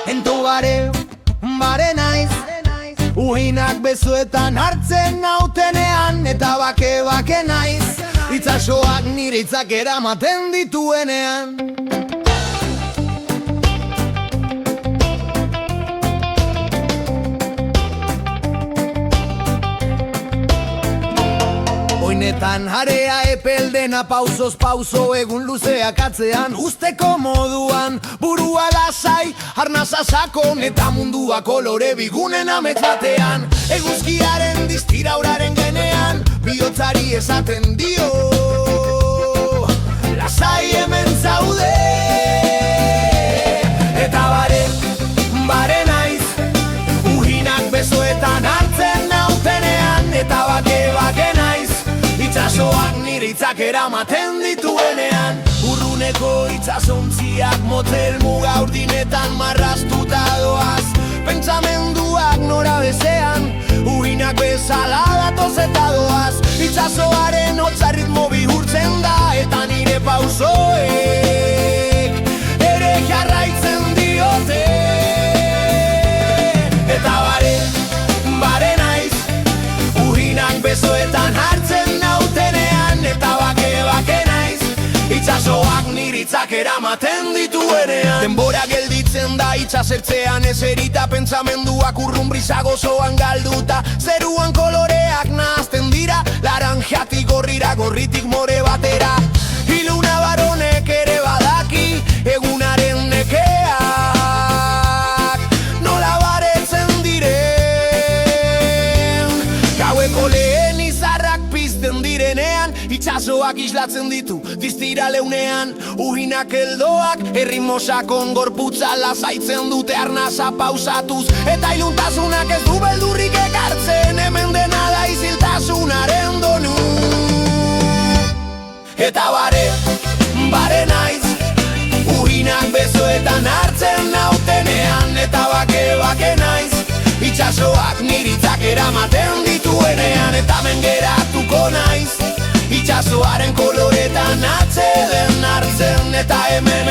Ento bare naiz, uhinak bezuetan hartzen nautenean, eta bake naiz, itsasoak nire hitzak eramaten dituenean. Oinetan harea epeldena pausoz pauso, egun luzeak atzean usteko moduan, burua lasai, arnaza sakon eta mundua kolore bigunen amets batean. Eguzkiaren distira uraren genean, bihotzari esaten dio, lasai hemen zaude. Eta bare naiz, uhinak besoetan hartzen nautenean, eta bake naiz, itsasoak nire hitzak eramaten dituenean. Urruneko itsasontziak motel muga urdinetan marraztuta doaz, pentsamenduak nora bezean, uhinak bezala datoz eta doaz. Itsasoaren hotza ritmo bihurtzen da, eta nire pausoek ere jarraitzen diote. Eta bare naiz, uhinak besoetan hartzen nautenean, eta bake naiz, itsasoak nire hitzak eramaten dituenean. Denbora gelditzen da itsasertzean eserita, pentsamenduak urrun brisa gozoan galduta, zeruan koloreak nahazten dira, laranjatik gorrira, gorritik more batera. Iluna baronek ere badaki, egunaren nekeak nola baretzen diren. Gaueko lehen izarrak pizten direnean, itsasoak islatzen ditu distira leunean. Uhinak eldoak erritmo sakon gorputza lasaitzen dute arnaza pausatuz, eta iluntasunak ez du beldurrik ekartzen, hemen dena da iziltasunaren donu. Eta bare naiz, uhinak besoetan hartzen nautenean, eta bake naiz, itsasoak nire hitzak eramaten dituenean. Eta hemen geratuko naiz, itsasoaren koloretan atzeden hartzen, eta hemen